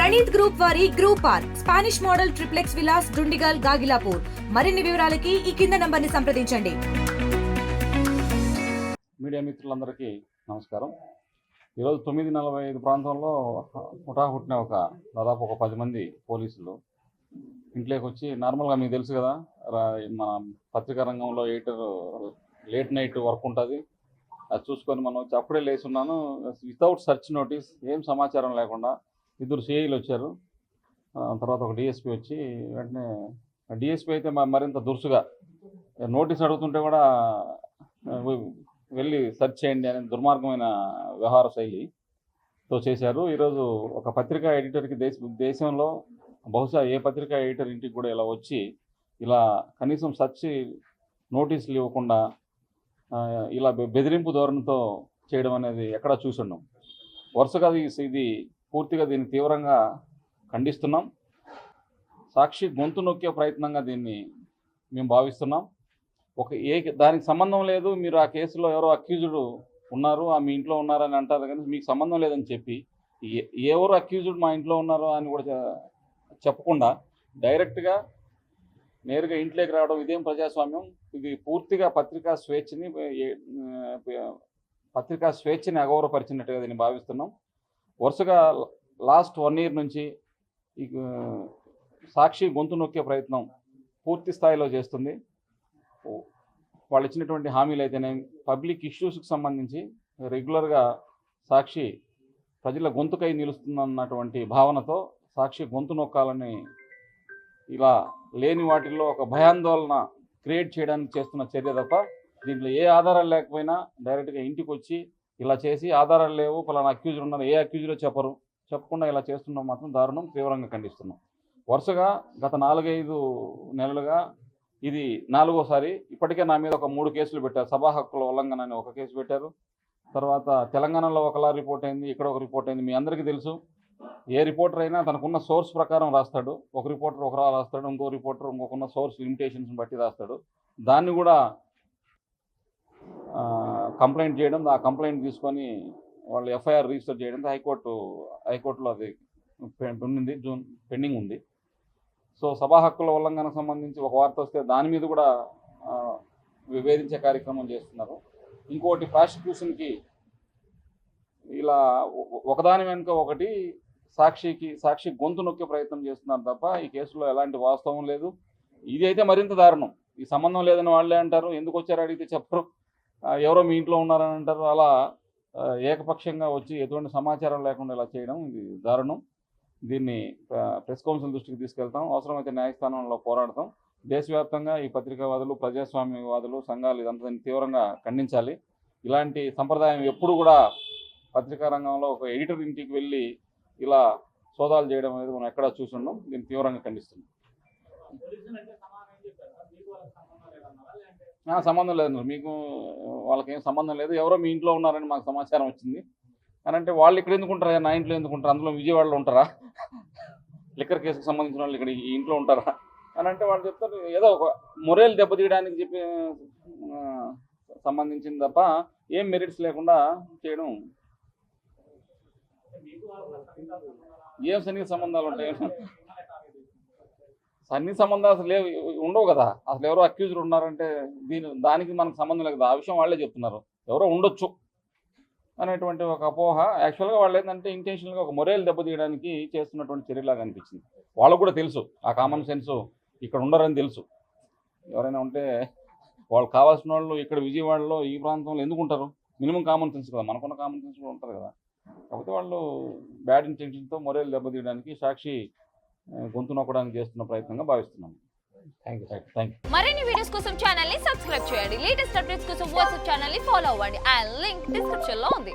Praneeth group వారి group park Spanish model triplex Vilas Dundigal Gagillapur. మరిన్ని వివరాలకి ఈ కింద నంబర్ని సంప్రదించండి. మీడియా మిత్రులందరికీ నమస్కారం. ఈరోజు 9:45 ప్రాంతంలో హుటాహుట్టిన దాదాపు ఒక 10 మంది పోలీసులు ఇంట్లోకి వచ్చి, నార్మల్గా మీకు తెలుసు కదా, మన పత్రికా రంగంలో ఎడిటర్ లేట్ నైట్ వర్క్ ఉంటుంది, అది చూసుకొని మనం వచ్చి అప్పుడే లేచి ఉన్నాను. వితౌట్ సర్చ్ నోటీస్, ఏం సమాచారం లేకుండా 2 సిఐలు వచ్చారు. తర్వాత ఒక డిఎస్పీ వచ్చి, వెంటనే డిఎస్పీ అయితే మరింత దురుసుగా నోటీస్ అడుగుతుంటే కూడా వెళ్ళి సెర్చ్ చేయండి అనే దుర్మార్గమైన వ్యవహార శైలితో చేశారు. ఈరోజు ఒక పత్రికా ఎడిటర్కి దేశంలో బహుశా ఏ పత్రికా ఎడిటర్ ఇంటికి కూడా ఇలా వచ్చి ఇలా కనీసం సెర్చ్ నోటీసులు ఇవ్వకుండా ఇలా బెదిరింపు ధోరణితో చేయడం అనేది ఎక్కడా చూసున్నాం. వరుసగా ఇది పూర్తిగా దీన్ని తీవ్రంగా ఖండిస్తున్నాం. సాక్షి గొంతు నొక్కే ప్రయత్నంగా దీన్ని మేము భావిస్తున్నాం. దానికి సంబంధం లేదు, మీరు ఆ కేసులో ఎవరో అక్యూజ్డ్ ఉన్నారు, మీ ఇంట్లో ఉన్నారని అంటారు, కానీ మీకు సంబంధం లేదని చెప్పి ఎవరు అక్యూజ్డ్ మా ఇంట్లో ఉన్నారో అని కూడా చెప్పకుండా డైరెక్ట్గా నేరుగా ఇంట్లోకి రావడం ఇదేం ప్రజాస్వామ్యం? ఇది పూర్తిగా పత్రికా స్వేచ్ఛని అగౌరవపరిచినట్టుగా దీన్ని భావిస్తున్నాం. వరుసగా లాస్ట్ 1 year నుంచి సాక్షి గొంతు నొక్కే ప్రయత్నం పూర్తి స్థాయిలో చేస్తుంది. వాళ్ళు ఇచ్చినటువంటి హామీలు అయితేనే, పబ్లిక్ ఇష్యూస్కి సంబంధించి రెగ్యులర్గా సాక్షి ప్రజల గొంతుకై నిలుస్తుందన్నటువంటి భావనతో సాక్షి గొంతు నొక్కాలని ఇలా లేని వాటిల్లో ఒక భయాందోళన క్రియేట్ చేయడానికి చేస్తున్న చర్య తప్ప దీంట్లో ఏ ఆధారాలు లేకపోయినా డైరెక్ట్గా ఇంటికి వచ్చి ఇలా చేసి, ఆధారాలు లేవు, పలానా అక్యూజర్ ఉన్నారు, ఏ అక్యూజరో చెప్పకుండా ఇలా చేస్తున్నాం మాత్రం దారుణం, తీవ్రంగా ఖండిస్తున్నాం. వరుసగా గత 4-5 నెలలుగా ఇది 4వసారి. ఇప్పటికే నా మీద ఒక 3 కేసులు పెట్టారు. సభా హక్కుల ఉల్లంఘన అని ఒక కేసు పెట్టారు. తర్వాత తెలంగాణలో ఒకలా రిపోర్ట్ అయింది, ఇక్కడ ఒక రిపోర్ట్ అయింది. మీ అందరికీ తెలుసు, ఏ రిపోర్టర్ అయినా తనకున్న సోర్స్ ప్రకారం రాస్తాడు. ఒక రిపోర్టర్ ఒకలా రాస్తాడు, ఇంకో రిపోర్టర్ ఇంకొకన్న సోర్స్ లిమిటేషన్స్ బట్టి రాస్తాడు. దాన్ని కూడా కంప్లైంట్ చేయడం, ఆ కంప్లైంట్ తీసుకొని వాళ్ళు ఎఫ్ఐఆర్ రిజిస్టర్ చేయడం హైకోర్టులో అది పెండింగ్ ఉంది. సో సభా హక్కుల ఉల్లంఘనకు సంబంధించి ఒక వార్త వస్తే దాని మీద కూడా వివేదించే కార్యక్రమం చేస్తున్నారు. ఇంకోటి, ప్రాసిక్యూషన్కి ఇలా ఒకదాని వెనుక ఒకటి సాక్షి గొంతు నొక్కే ప్రయత్నం చేస్తున్నారు తప్ప ఈ కేసులో ఎలాంటి వాస్తవం లేదు. ఇది అయితే మరింత దారుణం. ఈ సంబంధం లేదని వాళ్ళే అంటారు, ఎందుకు వచ్చారో అడిగితే చెప్పరు, ఎవరో మీ ఇంట్లో ఉన్నారని అంటారు. అలా ఏకపక్షంగా వచ్చి ఎటువంటి సమాచారం లేకుండా ఇలా చేయడం ఇది దారుణం. దీన్ని ప్రెస్ కౌన్సిల్ దృష్టికి తీసుకెళ్తాం, అవసరమైతే న్యాయస్థానంలో పోరాడతాం. దేశవ్యాప్తంగా ఈ పత్రికావాదులు, ప్రజాస్వామ్యవాదులు, సంఘాలు ఇదంతా తీవ్రంగా ఖండించాలి. ఇలాంటి సంప్రదాయం ఎప్పుడు కూడా పత్రికా రంగంలో ఒక ఎడిటర్ ఇంటికి వెళ్ళి ఇలా సోదాలు చేయడం అనేది మనం ఎక్కడా చూసున్నాం. దీన్ని తీవ్రంగా ఖండిస్తున్నాం. సంబంధం లేదు, మీకు వాళ్ళకి ఏం సంబంధం లేదు, ఎవరో మీ ఇంట్లో ఉన్నారని మాకు సమాచారం వచ్చింది అని అంటే, వాళ్ళు ఇక్కడ ఎందుకు ఉంటారా, నా ఇంట్లో ఎందుకు ఉంటారు, అందులో విజయవాడలో ఉంటారా, లిక్కర్ కేసుకు సంబంధించిన వాళ్ళు ఇక్కడ ఈ ఇంట్లో ఉంటారా అని అంటే వాళ్ళు చెప్తారు ఏదో ఒక మొరేల్ దెబ్బతీయడానికి చెప్పి సంబంధించింది తప్ప ఏం మెరిట్స్ లేకుండా చేయడం. ఏం సన్నిహిత సంబంధాలు ఉంటాయి? సన్నిహిత సంబంధాలు అసలు ఉండవు కదా. అసలు ఎవరో అక్యూజర్ ఉన్నారంటే దానికి మనకు సంబంధం లేదు కదా. ఆ విషయం వాళ్ళే చెప్తున్నారు, ఎవరో ఉండొచ్చు అనేటువంటి ఒక అపోహ. యాక్చువల్గా వాళ్ళు ఏంటంటే ఇంటెన్షనల్గా ఒక మొరేల్ దెబ్బతీయడానికి చేస్తున్నటువంటి చర్యలాగా అనిపించింది. వాళ్ళకు కూడా తెలుసు, ఆ కామన్ సెన్స్ ఇక్కడ ఉండరని తెలుసు. ఎవరైనా ఉంటే వాళ్ళు కావాల్సిన వాళ్ళు ఇక్కడ విజయవాడలో ఈ ప్రాంతంలో ఎందుకు ఉంటారు? మినిమం కామన్ సెన్స్ కదా, మనకున్న కామన్ సెన్స్ కూడా ఉంటుంది కదా. కాకపోతే వాళ్ళు బ్యాడ్ ఇంటెన్షన్తో మొరేల్ దెబ్బతీయడానికి, సాక్షి గొంతు నొక్కడానికి చేస్తున్న ప్రయత్నంగా భావిస్తున్నాను. Thank you. మరిన్ని వీడియోస్ కోసం ఛానల్ ని సబ్స్క్రైబ్ చేయండి. లేటెస్ట్ అప్డేట్స్ కోసం వాట్సాప్ ఛానల్ ని ఫాలో అవ్వండి. ఆ లింక్ డిస్క్రిప్షన్ లో ఉంది.